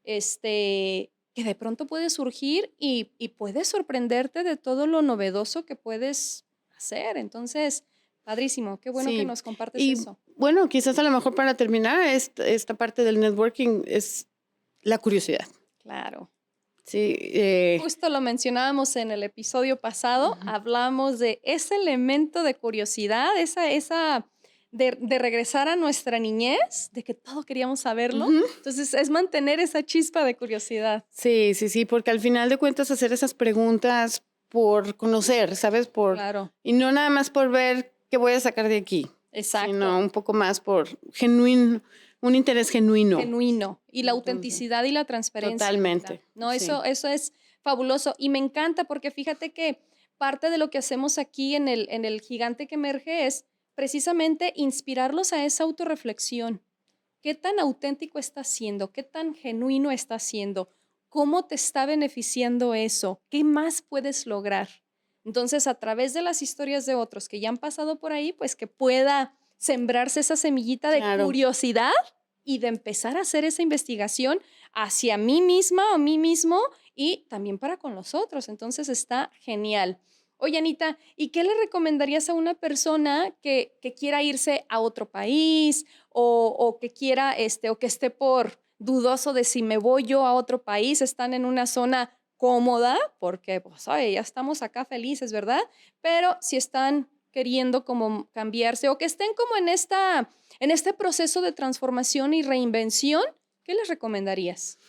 Speaker 1: que de pronto puede surgir y puedes sorprenderte de todo lo novedoso que puedes hacer. Entonces, padrísimo, qué bueno que
Speaker 2: sí.
Speaker 1: nos compartes
Speaker 2: Y
Speaker 1: eso.
Speaker 2: bueno, quizás a lo mejor para terminar, esta parte del networking es la curiosidad.
Speaker 1: Claro.
Speaker 2: Sí,
Speaker 1: Justo lo mencionábamos en el episodio pasado,
Speaker 2: ujú,
Speaker 1: hablamos de ese elemento de curiosidad, esa de regresar a nuestra niñez, de que todo queríamos saberlo.
Speaker 2: ujú.
Speaker 1: Entonces, es mantener esa chispa de curiosidad.
Speaker 2: Sí, sí, sí, porque al final de cuentas hacer esas preguntas por conocer, ¿sabes?
Speaker 1: Claro,
Speaker 2: Y no nada más por ver qué voy a sacar de aquí, sino
Speaker 1: exacto,
Speaker 2: un poco más por un interés genuino.
Speaker 1: genuino. Y la
Speaker 2: Entonces,
Speaker 1: autenticidad y la transparencia, Anita.
Speaker 2: totalmente,
Speaker 1: No,
Speaker 2: sí,
Speaker 1: eso es fabuloso. Y me encanta porque fíjate que parte de lo que hacemos aquí en el Gigante que Emerge es precisamente inspirarlos a esa autorreflexión. ¿Qué tan auténtico estás siendo? ¿Qué tan genuino estás siendo? ¿Cómo te está beneficiando eso? ¿Qué más puedes lograr? Entonces, a través de las historias de otros que ya han pasado por ahí, pues que pueda sembrarse esa semillita de
Speaker 2: claro.
Speaker 1: curiosidad y de empezar a hacer esa investigación hacia mí misma o mí mismo y también para con los otros. Entonces, está genial. Oye, Anita, ¿y qué le recomendarías a una persona que quiera irse a otro país o que quiera, o que esté por dudoso de si me voy yo a otro país? Están en una zona cómoda, porque, pues, oye, ya estamos acá felices, ¿verdad? Pero si están queriendo como cambiarse o que estén como en este proceso de transformación y reinvención, ¿qué les recomendarías?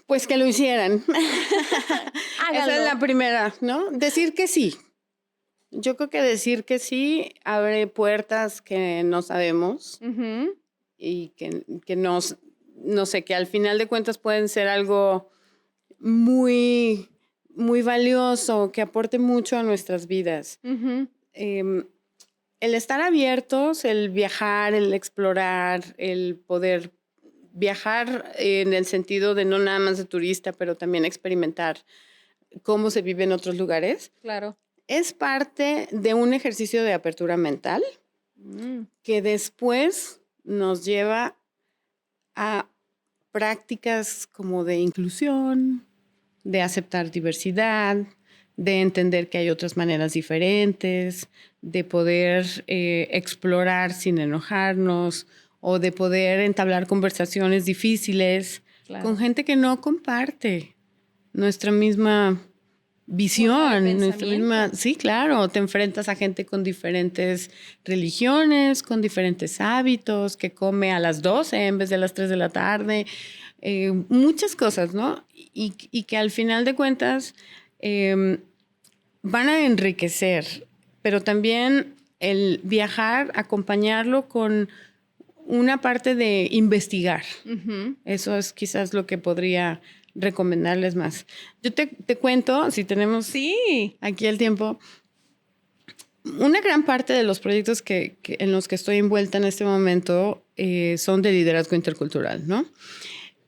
Speaker 2: Pues que lo hicieran. Esa es
Speaker 1: Háganlo.
Speaker 2: la primera, ¿no? Decir que sí. Yo creo que decir que sí abre puertas que no sabemos
Speaker 1: Ujú.
Speaker 2: y que nos, no sé, que al final de cuentas pueden ser algo muy, muy valioso, que aporte mucho a nuestras vidas.
Speaker 1: Ujú.
Speaker 2: Em, el estar abiertos, el viajar, el explorar, el poder viajar en el sentido de no nada más de turista, pero también experimentar cómo se vive en otros lugares,
Speaker 1: Claro.
Speaker 2: es parte de un ejercicio de apertura mental
Speaker 1: Mm.
Speaker 2: que después nos lleva a prácticas como de inclusión, de aceptar diversidad, de entender que hay otras maneras diferentes, de poder explorar sin enojarnos o de poder entablar conversaciones difíciles con
Speaker 1: Claro.
Speaker 2: gente que no comparte nuestra misma
Speaker 1: Forma de
Speaker 2: visión, nuestra misma,
Speaker 1: pensamiento.
Speaker 2: sí, claro, te enfrentas a gente con diferentes religiones, con diferentes hábitos, que come a las 12 en vez de a las 3 de la tarde, muchas cosas, ¿no? Y que al final de cuentas van a enriquecer, pero también el viajar, acompañarlo con una parte de investigar.
Speaker 1: Ujú.
Speaker 2: Eso es quizás lo que podría recomendarles más. Yo te cuento, si tenemos
Speaker 1: Sí.
Speaker 2: aquí el tiempo, una gran parte de los proyectos en los que estoy envuelta en este momento son de liderazgo intercultural, ¿no?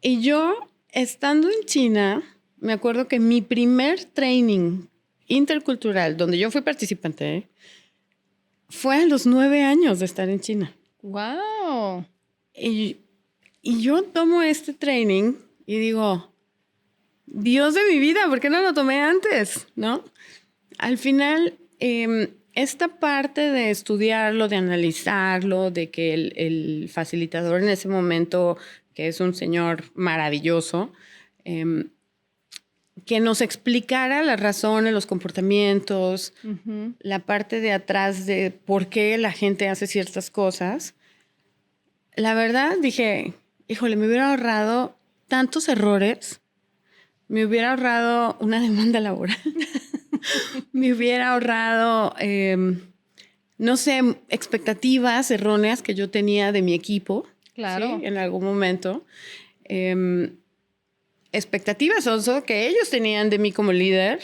Speaker 2: Y yo, estando en China, me acuerdo que mi primer training intercultural, donde yo fui participante, fue a los 9 años de estar en China.
Speaker 1: Wow.
Speaker 2: Y, y yo tomo este training y digo, Dios de mi vida, ¿por qué no lo tomé antes? ¿No? Al final, esta parte de estudiarlo, de analizarlo, de que el facilitador en ese momento, que es un señor maravilloso, que nos explicara las razones, los comportamientos,
Speaker 1: Ujú.
Speaker 2: la parte de atrás de por qué la gente hace ciertas cosas, la verdad dije, híjole, me hubiera ahorrado tantos errores, me hubiera ahorrado una demanda laboral, me hubiera ahorrado, no sé, expectativas erróneas que yo tenía de mi equipo, ¿sí?
Speaker 1: Claro.
Speaker 2: En algún momento. Expectativas also que ellos tenían de mí como líder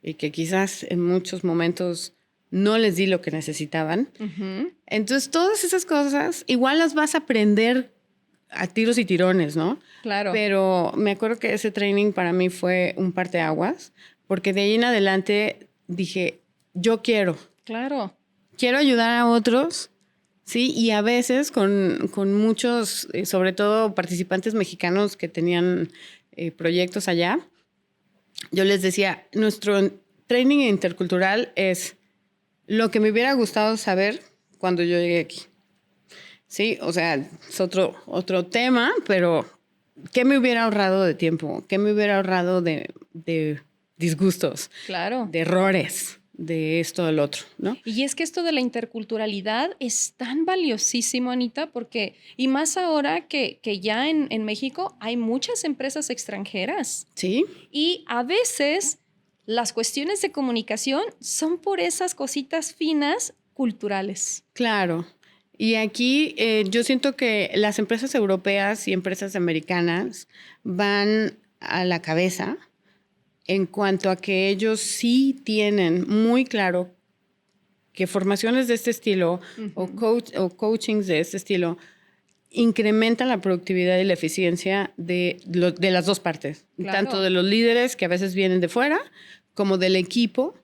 Speaker 2: y que quizás en muchos momentos no les di lo que necesitaban.
Speaker 1: Ujú.
Speaker 2: Entonces, todas esas cosas igual las vas a aprender a tiros y tirones, ¿no?
Speaker 1: Claro.
Speaker 2: Pero me acuerdo que ese training para mí fue un parteaguas, porque de ahí en adelante dije, yo
Speaker 1: Claro.
Speaker 2: quiero ayudar a otros, ¿sí? Y a veces con muchos, sobre todo participantes mexicanos que tenían proyectos allá, yo les decía, nuestro training intercultural es lo que me hubiera gustado saber cuando yo llegué aquí. Sí, o sea, es otro tema, pero ¿qué me hubiera ahorrado de tiempo? ¿Qué me hubiera ahorrado de disgustos,
Speaker 1: Claro.
Speaker 2: de errores, de esto, del otro, ¿no?
Speaker 1: Y es que esto de la interculturalidad es tan valiosísimo, Anita, porque, y más ahora que ya en México hay muchas empresas extranjeras
Speaker 2: Sí,
Speaker 1: y a veces las cuestiones de comunicación son por esas cositas finas culturales.
Speaker 2: claro. Y aquí yo siento que las empresas europeas y empresas americanas van a la cabeza en cuanto a que ellos sí tienen muy claro que formaciones de este estilo
Speaker 1: Ujú.
Speaker 2: o coachings de este estilo incrementan la productividad y la eficiencia de las dos partes, tanto
Speaker 1: Claro.
Speaker 2: de los líderes que a veces vienen de fuera como del equipo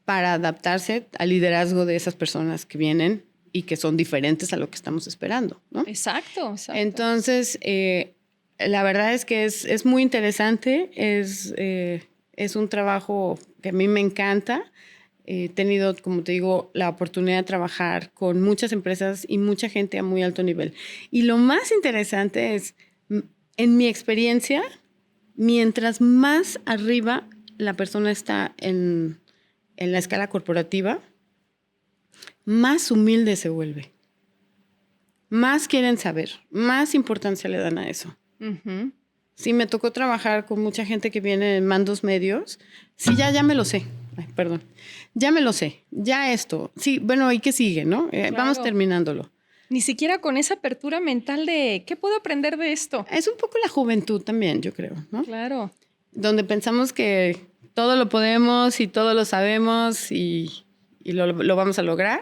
Speaker 2: para adaptarse al liderazgo de esas personas que vienen y que son diferentes a lo que estamos esperando, ¿no?
Speaker 1: Exacto, exacto.
Speaker 2: Entonces, la verdad es que es muy interesante, Es un trabajo que a mí me encanta. He tenido, como te digo, la oportunidad de trabajar con muchas empresas y mucha gente a muy alto nivel. Y lo más interesante es, en mi experiencia, mientras más arriba la persona está en la escala corporativa, más humilde se vuelve. Más quieren saber, más importancia le dan a eso.
Speaker 1: Ujú.
Speaker 2: Sí, me tocó trabajar con mucha gente que viene en mandos medios. Sí, ya me lo sé. Ay, perdón. Ya me lo sé. Ya esto. Sí, bueno, ¿y qué sigue, no? Vamos
Speaker 1: Claro.
Speaker 2: terminándolo.
Speaker 1: Ni siquiera con esa apertura mental de ¿qué puedo aprender de esto?
Speaker 2: Es un poco la juventud también, yo creo, ¿no?
Speaker 1: Claro.
Speaker 2: Donde pensamos que todo lo podemos y todo lo sabemos y lo vamos a lograr.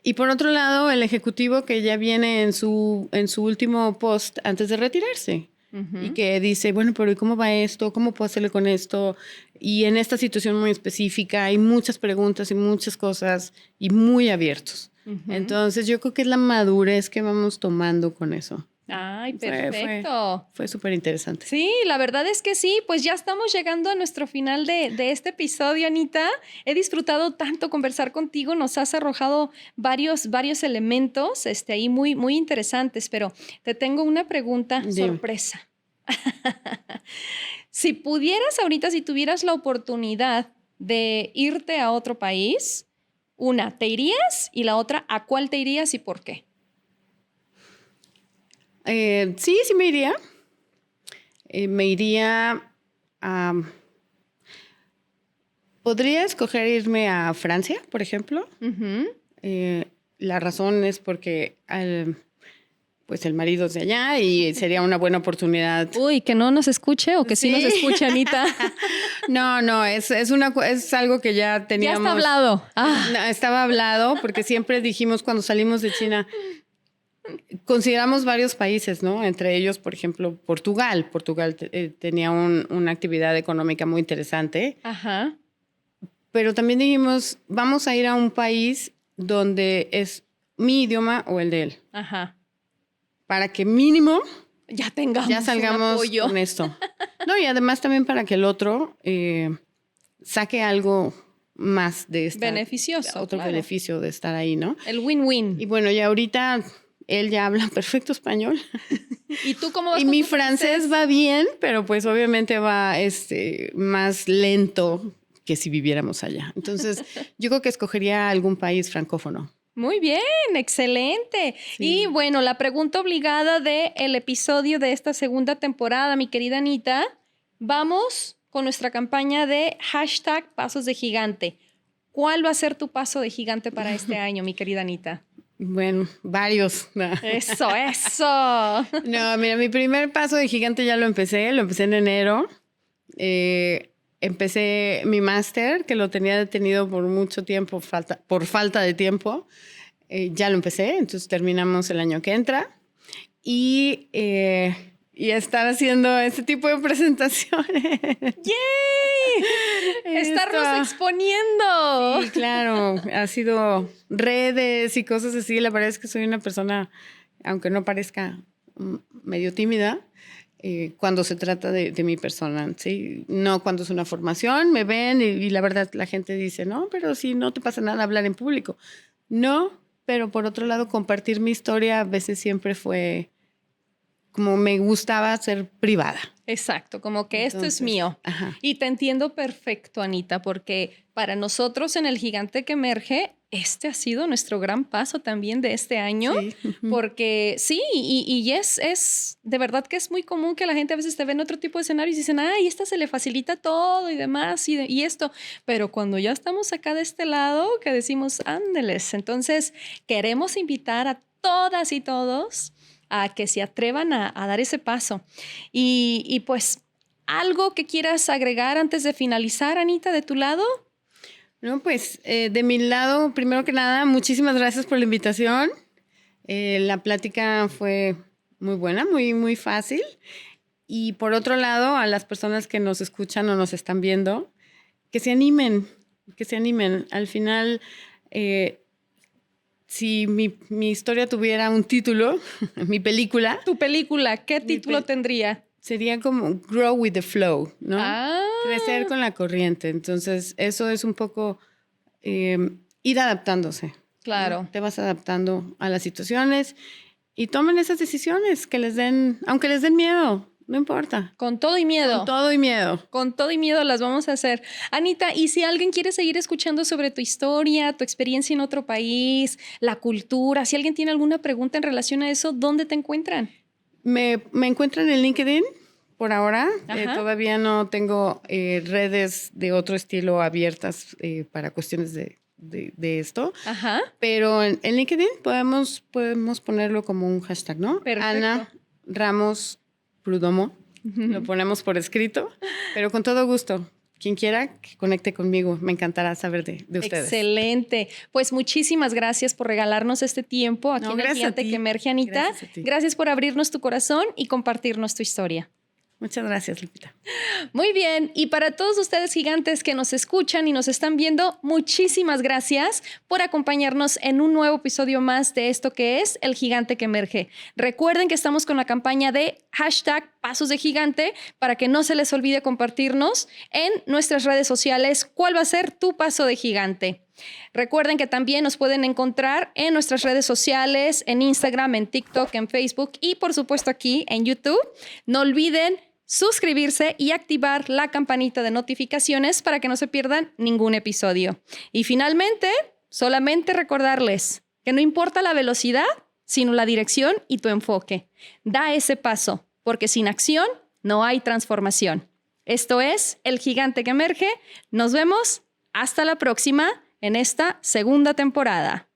Speaker 2: Y por otro lado, el ejecutivo que ya viene en su último post antes de retirarse.
Speaker 1: Ujú.
Speaker 2: Y que dice, bueno, pero ¿y cómo va esto? ¿Cómo puedo hacerle con esto? Y en esta situación muy específica hay muchas preguntas y muchas cosas y muy abiertos.
Speaker 1: Ujú.
Speaker 2: Entonces yo creo que es la madurez que vamos tomando con eso.
Speaker 1: Ay, perfecto.
Speaker 2: Fue súper interesante.
Speaker 1: Sí, la verdad es que sí, pues ya estamos llegando a nuestro final de este episodio, Anita. He disfrutado tanto conversar contigo, nos has arrojado varios elementos ahí muy, muy interesantes, pero te tengo una pregunta
Speaker 2: Dime.
Speaker 1: sorpresa. Si pudieras ahorita, si tuvieras la oportunidad de irte a otro país, una, ¿te irías? Y la otra, ¿a cuál te irías y por qué?
Speaker 2: Sí me iría. Me iría a... Podría escoger irme a Francia, por ejemplo.
Speaker 1: Ujú.
Speaker 2: La razón es porque pues el marido es de allá y sería una buena oportunidad.
Speaker 1: Uy, que no nos escuche o que sí, nos escuche, Anita.
Speaker 2: No, es algo que ya teníamos.
Speaker 1: Ya está hablado.
Speaker 2: No, estaba hablado porque siempre dijimos cuando salimos de China, consideramos varios países, ¿no? Entre ellos, por ejemplo, Portugal. Portugal tenía una actividad económica muy interesante.
Speaker 1: Ajá.
Speaker 2: Pero también dijimos, vamos a ir a un país donde es mi idioma o el de él.
Speaker 1: Ajá.
Speaker 2: Para que mínimo
Speaker 1: ya tengamos
Speaker 2: ya salgamos
Speaker 1: un apoyo
Speaker 2: con esto. No, y además también para que el otro saque algo más de esta.
Speaker 1: Beneficioso.
Speaker 2: Otro
Speaker 1: claro.
Speaker 2: beneficio de estar ahí, ¿no?
Speaker 1: El win-win.
Speaker 2: Y bueno, y ahorita él ya habla perfecto español.
Speaker 1: ¿Y tú cómo vas?
Speaker 2: Y mi francés va bien, pero pues obviamente va más lento que si viviéramos allá. Entonces, yo creo que escogería algún país francófono.
Speaker 1: Muy bien, excelente.
Speaker 2: Sí.
Speaker 1: Y bueno, la pregunta obligada del episodio de esta segunda temporada, mi querida Anita, vamos con nuestra campaña de hashtag Pasos de Gigante. ¿Cuál va a ser tu paso de gigante para este año, mi querida Anita?
Speaker 2: Bueno, varios. No.
Speaker 1: Eso.
Speaker 2: No, mira, mi primer paso de gigante ya lo empecé en enero. Empecé mi máster, que lo tenía detenido por mucho tiempo, por falta de tiempo. Ya lo empecé, entonces terminamos el año que entra. Y estar haciendo este tipo de presentaciones.
Speaker 1: ¡Yay! ¡Estarnos exponiendo!
Speaker 2: Sí, claro. Ha sido redes y cosas así. La verdad es que soy una persona, aunque no parezca medio tímida, cuando se trata de mi persona, ¿sí? No cuando es una formación, me ven y la verdad la gente dice, no, pero si no te pasa nada hablar en público. No, pero por otro lado compartir mi historia a veces siempre fue como me gustaba ser privada.
Speaker 1: Exacto, como que entonces, esto es mío.
Speaker 2: Ajá.
Speaker 1: Y te entiendo perfecto, Anita, porque para nosotros en El Gigante que Emerge, este ha sido nuestro gran paso también de este año, sí. Porque sí, y es de verdad que es muy común que la gente a veces te ve en otro tipo de escenarios y dicen, ay, esta se le facilita todo y demás y esto, pero cuando ya estamos acá de este lado, que decimos, ándeles, entonces queremos invitar a todas y todos a que se atrevan a dar ese paso. Y pues, ¿algo que quieras agregar antes de finalizar, Anita, de tu lado?
Speaker 2: No, pues, de mi lado, primero que nada, muchísimas gracias por la invitación. La plática fue muy buena, muy, muy fácil. Y por otro lado, a las personas que nos escuchan o nos están viendo, que se animen, que se animen. Al final, si mi historia tuviera un título, mi película.
Speaker 1: ¿Tu película? ¿Qué título tendría?
Speaker 2: Sería como Grow with the Flow, ¿no?
Speaker 1: Ah.
Speaker 2: crecer con la corriente. Entonces, eso es un poco ir adaptándose.
Speaker 1: Claro.
Speaker 2: ¿No? Te vas adaptando a las situaciones y tomen esas decisiones que les den, aunque les den miedo, no importa.
Speaker 1: Con todo y miedo.
Speaker 2: Con todo y miedo.
Speaker 1: Con todo y miedo las vamos a hacer. Anita, y si alguien quiere seguir escuchando sobre tu historia, tu experiencia en otro país, la cultura, si alguien tiene alguna pregunta en relación a eso, ¿dónde te encuentran?
Speaker 2: Me encuentran en LinkedIn por ahora. Todavía no tengo redes de otro estilo abiertas para cuestiones de esto.
Speaker 1: Ajá.
Speaker 2: Pero en LinkedIn podemos ponerlo como un hashtag, ¿no?
Speaker 1: Perfecto.
Speaker 2: Ana Ramos Prudomo. Lo ponemos por escrito, pero con todo gusto. Quien quiera que conecte conmigo, me encantará saber de ustedes.
Speaker 1: Excelente. Pues muchísimas gracias por regalarnos este tiempo aquí en El Gigante que Emerge, Anita. Gracias por abrirnos tu corazón y compartirnos tu historia.
Speaker 2: Muchas gracias, Lupita.
Speaker 1: Muy bien. Y para todos ustedes gigantes que nos escuchan y nos están viendo, muchísimas gracias por acompañarnos en un nuevo episodio más de esto que es El Gigante que Emerge. Recuerden que estamos con la campaña de hashtag Pasos de Gigante para que no se les olvide compartirnos en nuestras redes sociales cuál va a ser tu paso de gigante. Recuerden que también nos pueden encontrar en nuestras redes sociales, en Instagram, en TikTok, en Facebook y por supuesto aquí en YouTube. No olviden suscribirse y activar la campanita de notificaciones para que no se pierdan ningún episodio. Y finalmente, solamente recordarles que no importa la velocidad, sino la dirección y tu enfoque. Da ese paso, porque sin acción no hay transformación. Esto es El Gigante que Emerge. Nos vemos hasta la próxima en esta segunda temporada.